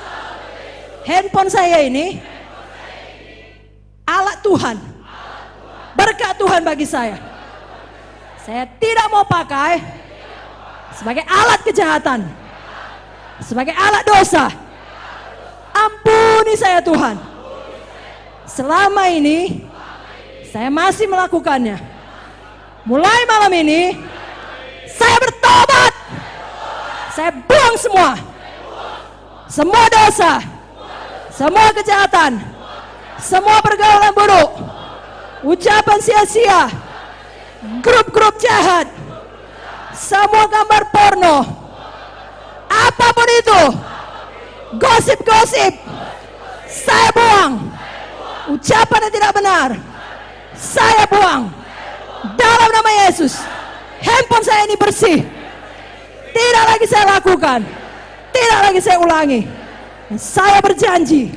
Handphone saya ini alat Tuhan, berkat Tuhan bagi saya. Saya tidak mau pakai sebagai alat kejahatan, sebagai alat dosa. Ampuni saya Tuhan. Selama ini saya masih melakukannya. Mulai malam ini saya bertobat. Saya buang semua dosa, semua kejahatan, semua pergaulan buruk, ucapan sia-sia, grup-grup jahat, semua gambar porno, apapun itu, gosip-gosip, saya buang. Ucapan yang tidak benar, saya buang. Dalam nama Yesus, handphone saya ini bersih. Tidak lagi saya lakukan, tidak lagi saya ulangi. Saya berjanji,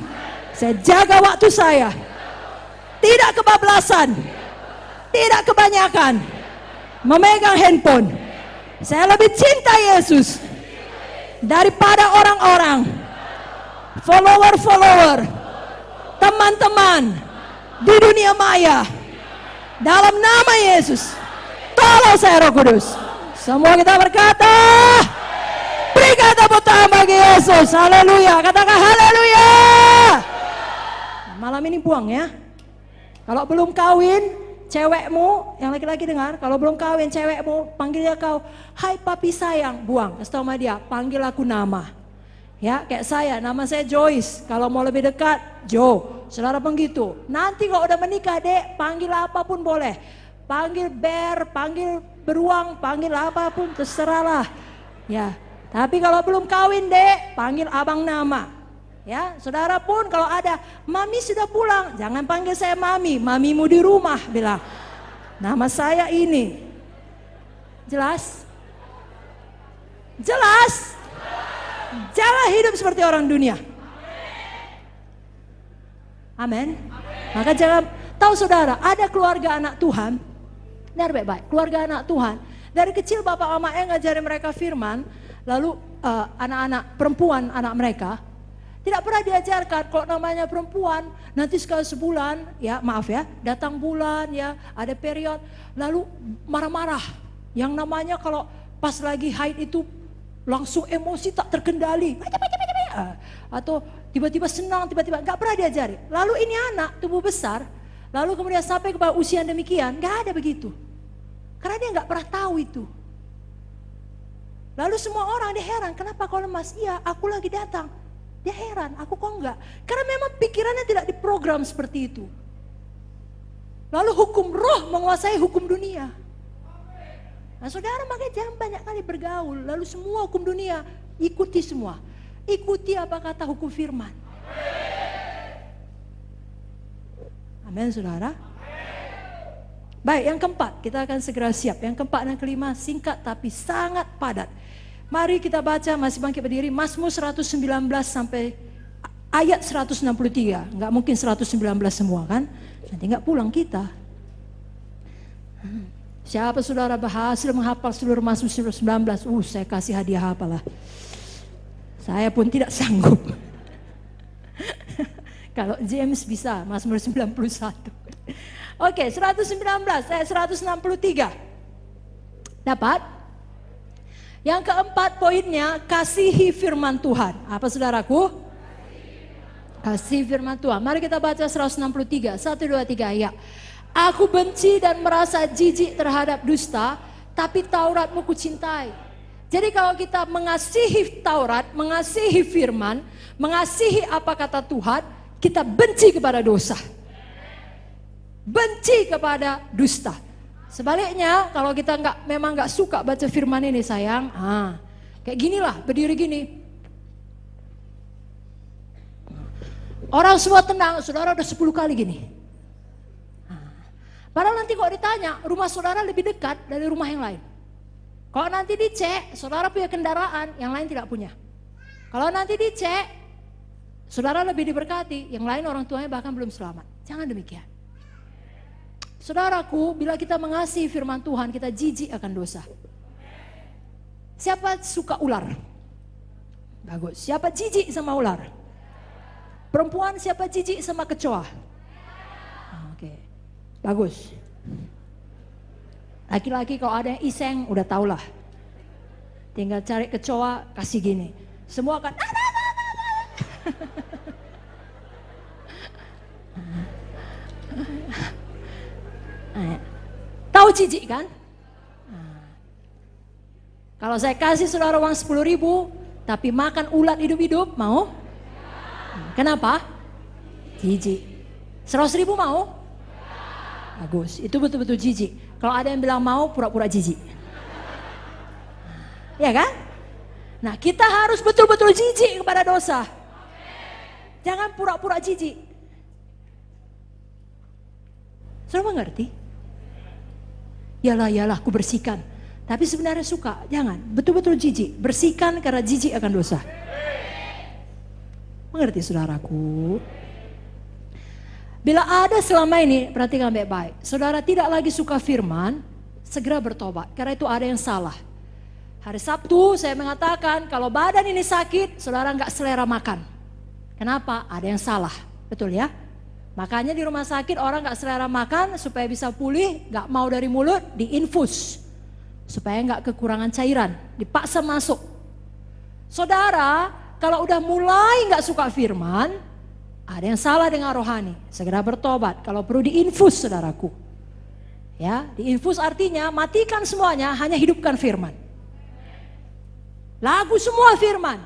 saya jaga waktu saya. Tidak kebablasan, tidak kebanyakan memegang handphone. Saya lebih cinta Yesus daripada orang-orang, follower-follower, teman-teman di dunia maya. Dalam nama Yesus, tolong saya Roh Kudus. Semua kita berkata, berikan tepuk tangan bagi Yesus. Haleluya. Katakan haleluya. Malam ini buang ya. Kalau belum kawin, cewekmu, yang laki-laki dengar, kalau belum kawin cewekmu, panggilnya kau, hai papi sayang, buang, kasih tahu sama dia, panggil aku nama. Ya, kayak saya, nama saya Joyce, kalau mau lebih dekat, Joe, saudara begitu. Nanti kalau udah menikah dek, panggil apapun boleh. Panggil Bear, panggil beruang, panggil apapun, terserahlah. Ya, tapi kalau belum kawin dek, panggil abang nama. Ya, saudara pun kalau ada, mami sudah pulang, jangan panggil saya mami, mamimu di rumah, bilang, nama saya ini. Jelas? Jelas? Jangan hidup seperti orang dunia. Amin. Maka jangan, tahu saudara, ada keluarga anak Tuhan, dengar baik-baik, keluarga anak Tuhan, dari kecil bapak mamanya ngajarin mereka firman, lalu anak-anak perempuan, anak mereka, tidak pernah diajarkan kalau namanya perempuan nanti sekali sebulan, ya maaf ya, datang bulan ya, ada period, lalu marah-marah. Yang namanya kalau pas lagi haid itu langsung emosi tak terkendali, atau tiba-tiba senang, tiba-tiba nggak pernah diajari. Lalu ini anak tubuh besar, lalu kemudian sampai kepada usia demikian, nggak ada begitu, karena dia nggak pernah tahu itu. Lalu semua orang dia heran, kenapa kau lemas? Iya, aku lagi datang. Dia heran, aku kok enggak? Karena memang pikirannya tidak diprogram seperti itu. Lalu hukum roh menguasai hukum dunia. Nah saudara, makanya jangan banyak kali bergaul, lalu semua hukum dunia ikuti semua. Ikuti apa kata hukum firman. Amin saudara. Baik, yang keempat, kita akan segera siap. Yang keempat dan kelima singkat tapi sangat padat. Mari kita baca, masih bangkit berdiri, Mazmur 119 sampai ayat 163. Enggak mungkin 119 semua kan? Nanti enggak pulang kita. Siapa saudara berhasil menghafal seluruh Mazmur 119? Saya kasih hadiah apalah. Saya pun tidak sanggup. Kalau James bisa, Mazmur 91. Oke, 119 ayat 163. Dapat? Yang keempat poinnya, kasihi firman Tuhan. Apa saudaraku? Kasih firman Tuhan. Mari kita baca 163, 1, 2, 3 ya. Aku benci dan merasa jijik terhadap dusta, tapi Tauratmu kucintai. Jadi kalau kita mengasihi Taurat, mengasihi firman, mengasihi apa kata Tuhan, kita benci kepada dosa. Benci kepada dusta. Sebaliknya, kalau kita memang nggak suka baca firman ini sayang, kayak ginilah, berdiri gini. Orang semua tenang, saudara udah 10 kali gini. Padahal nanti kalau ditanya, rumah saudara lebih dekat dari rumah yang lain. Kalau nanti dicek, saudara punya kendaraan, yang lain tidak punya. Kalau nanti dicek, saudara lebih diberkati, yang lain orang tuanya bahkan belum selamat. Jangan demikian. Saudaraku, bila kita mengasihi firman Tuhan, kita jijik akan dosa. Siapa suka ular? Bagus. Siapa jijik sama ular? Perempuan siapa jijik sama kecoa? Oke. Bagus. Laki-laki kalau ada yang iseng, udah tahulah. Tinggal cari kecoa, kasih gini. Semua akan tahu jijik kan? Kalau saya kasih saudara uang 10.000, tapi makan ulat hidup-hidup, mau? Kenapa? Jijik. 100.000 mau? Bagus, itu betul-betul jijik. Kalau ada yang bilang mau, pura-pura jijik. Ya kan? Nah, kita harus betul-betul jijik kepada dosa. Jangan pura-pura jijik. Saudara mengerti? Yalah, aku bersihkan. Tapi sebenarnya suka, jangan. Betul-betul jijik. Bersihkan karena jijik akan dosa. Mengerti saudaraku? Bila ada selama ini, perhatikan baik-baik. Saudara tidak lagi suka firman, segera bertobat. Karena itu ada yang salah. Hari Sabtu saya mengatakan kalau badan ini sakit, saudara nggak selera makan. Kenapa? Ada yang salah. Betul ya? Makanya di rumah sakit orang nggak selera makan supaya bisa pulih, nggak mau dari mulut, diinfus. Supaya nggak kekurangan cairan, dipaksa masuk. Saudara, kalau udah mulai nggak suka firman, Ada yang salah dengan rohani, segera bertobat. Kalau perlu diinfus, saudaraku. Ya, diinfus artinya matikan semuanya, hanya hidupkan firman. Lagu semua firman.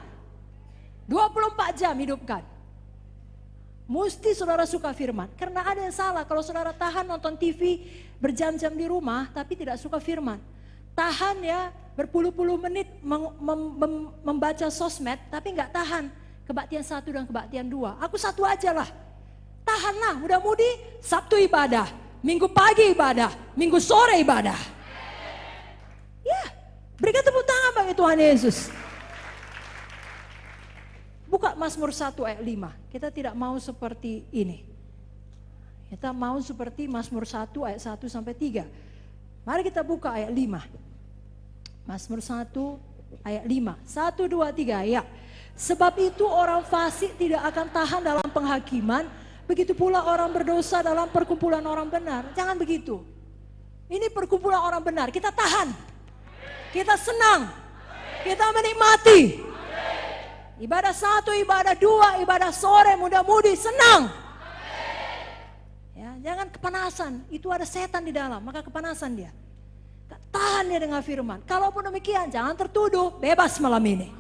24 jam hidupkan. Mesti saudara suka firman. Karena ada yang salah kalau saudara tahan nonton TV berjam-jam di rumah tapi tidak suka firman. Tahan ya berpuluh-puluh menit membaca sosmed tapi nggak tahan kebaktian 1 dan kebaktian 2. Aku 1 aja lah. Tahanlah, mudah-mudi Sabtu ibadah, Minggu pagi ibadah, Minggu sore ibadah. Ya, berikan tepuk tangan bagi Tuhan Yesus. Buka Mazmur 1 ayat 5. Kita tidak mau seperti ini. Kita mau seperti Mazmur 1 ayat 1 sampai 3. Mari kita buka ayat 5. Mazmur 1 ayat 5. 1, 2, 3 ya. Sebab itu orang fasik tidak akan tahan dalam penghakiman, begitu pula orang berdosa dalam perkumpulan orang benar. Jangan begitu. Ini perkumpulan orang benar, kita tahan. Kita senang. Kita menikmati. Ibadah 1, ibadah 2, ibadah sore, muda-mudi, senang. Ya, jangan kepanasan, itu ada setan di dalam, maka kepanasan dia. Tahan dia dengan firman. Kalaupun demikian, jangan tertuduh, bebas malam ini.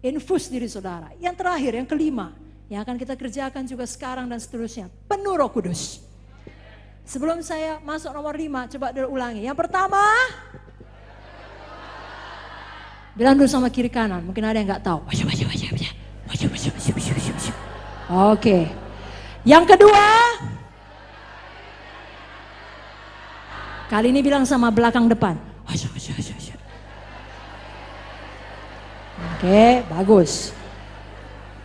Infus diri saudara. Yang terakhir, yang kelima, yang akan kita kerjakan juga sekarang dan seterusnya. Penuh Roh Kudus. Sebelum saya masuk nomor 5, coba ulangi. Yang pertama, bilang dulu sama kiri kanan, mungkin ada yang nggak tahu. Oke. Yang kedua, kali ini bilang sama belakang depan. Oke, bagus.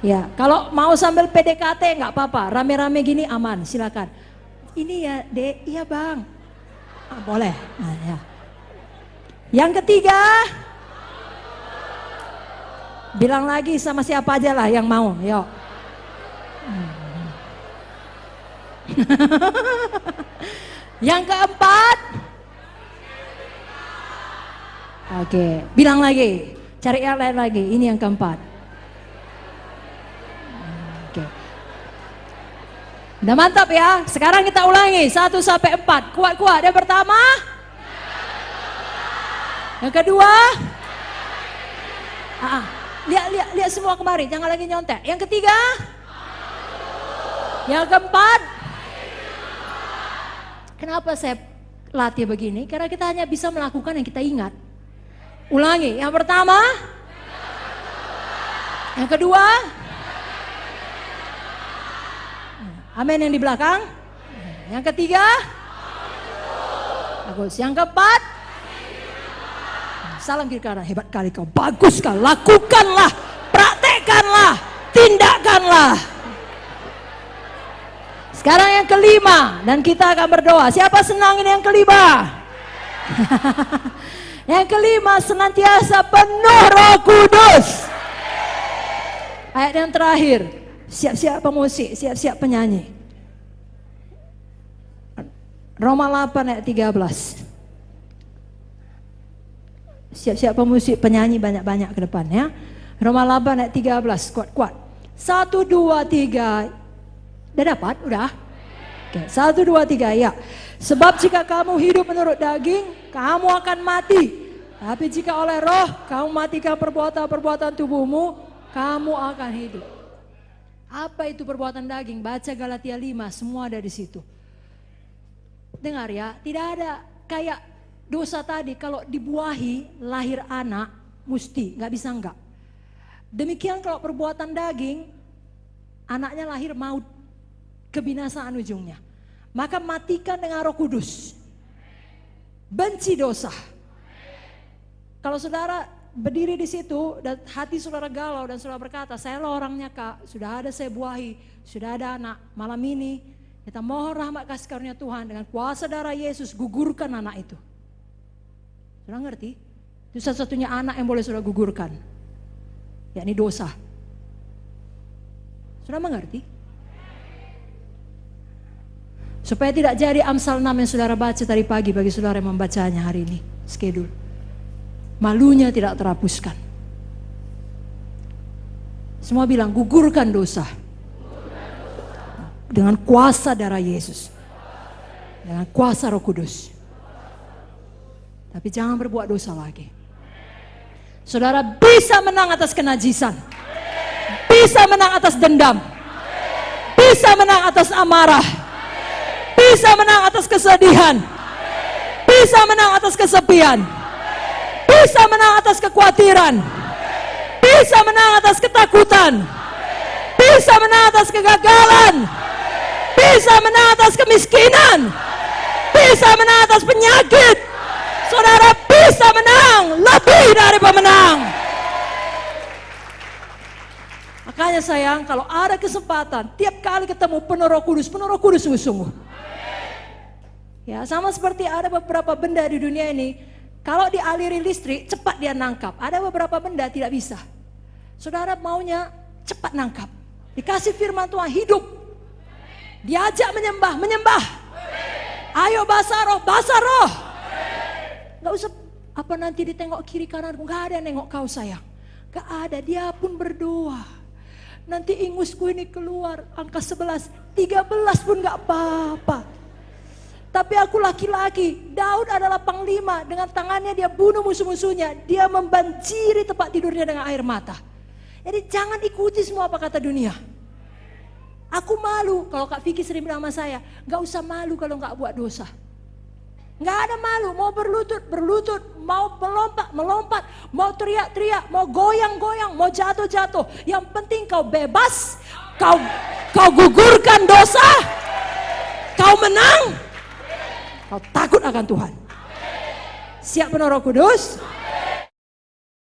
Ya, kalau mau sambil PDKT nggak apa-apa, rame-rame gini aman, silakan. Ini ya, Dek, iya bang. Boleh. Nah, ya. Yang ketiga, bilang lagi sama siapa aja lah yang mau, yuk. Yang keempat, oke, bilang lagi. Cari yang lain lagi, ini yang keempat. Oke. Udah mantap ya, sekarang kita ulangi 1 sampai 4. Kuat-kuat, yang pertama. Yang kedua. Lihat semua kemari, jangan lagi nyontek. Yang ketiga. Yang keempat. Kenapa saya latih begini? Karena kita hanya bisa melakukan yang kita ingat. Ulangi, yang pertama, yang kedua, amin yang di belakang, yang ketiga, bagus, yang keempat, salam kiri kanan, hebat kali kau, bagus kau, lakukanlah, praktekkanlah, tindakanlah. Sekarang yang kelima, dan kita akan berdoa. Siapa senang ini yang kelima? Yang kelima, senantiasa penuh Roh Kudus. Ayat yang terakhir, siap-siap pemusik, siap-siap penyanyi. Roma 8 ayat 13. Siap-siap pemusik, penyanyi banyak-banyak ke depan ya. Roma 8 ayat 13, kuat-kuat. 1, 2, 3. Udah dapat? Udah? Oke, 1, 2, 3 ya. Sebab jika kamu hidup menurut daging, kamu akan mati. Tapi jika oleh roh, kamu matikan perbuatan-perbuatan tubuhmu, kamu akan hidup. Apa itu perbuatan daging? Baca Galatia 5, semua ada di situ. Dengar ya, tidak ada kayak dosa tadi, kalau dibuahi, lahir anak, mesti, nggak bisa enggak. Demikian kalau perbuatan daging, anaknya lahir maut, kebinasaan ujungnya. Maka matikan dengan Roh Kudus. Benci dosa. Kalau saudara berdiri di situ dan hati saudara galau dan saudara berkata, saya lah orangnya Kak, sudah ada saya buahi, sudah ada anak. Malam ini kita mohon rahmat kasih karunia Tuhan dengan kuasa darah Yesus, gugurkan anak itu. Saudara ngerti? Itu satu-satunya anak yang boleh saudara gugurkan, yakni dosa. Saudara mengerti? Supaya tidak jadi Amsal 6 yang saudara baca tadi pagi bagi saudara yang membacanya hari ini. Schedule. Malunya tidak terhapuskan. Semua bilang gugurkan dosa. Dengan kuasa darah Yesus. Dengan kuasa Roh Kudus. Tapi jangan berbuat dosa lagi. Saudara bisa menang atas kenajisan. Bisa menang atas dendam. Bisa menang atas amarah. Bisa menang atas kesedihan. Bisa menang atas kesepian. Bisa menang atas kekhawatiran. Bisa menang atas ketakutan. Bisa menang atas kegagalan. Bisa menang atas kemiskinan. Bisa menang atas penyakit. Saudara bisa menang lebih dari pemenang. Makanya sayang, kalau ada kesempatan, tiap kali ketemu penuh Roh Kudus sungguh-sungguh. Ya, sama seperti ada beberapa benda di dunia ini, kalau dialiri listrik, cepat dia nangkap. Ada beberapa benda tidak bisa. Saudara maunya cepat nangkap. Dikasih firman Tuhan, hidup. Diajak menyembah. Ayo basah roh. Gak usah, apa nanti ditengok kiri kanan, gak ada yang nengok kau sayang. Gak ada, dia pun berdoa. Nanti ingusku ini keluar, angka 11, 13 pun gak apa-apa. Tapi aku laki-laki, Daud adalah panglima, dengan tangannya dia bunuh musuh-musuhnya. Dia membanjiri tempat tidurnya dengan air mata. Jadi jangan ikuti semua apa kata dunia. Aku malu, kalau Kak Vicky sering bilang sama saya, gak usah malu kalau gak buat dosa. Gak ada malu, mau berlutut, mau melompat, mau teriak-teriak, mau goyang-goyang, mau jatuh-jatuh. Yang penting kau bebas, kau gugurkan dosa, kau menang, kau takut akan Tuhan. Siap penuh Roh Kudus?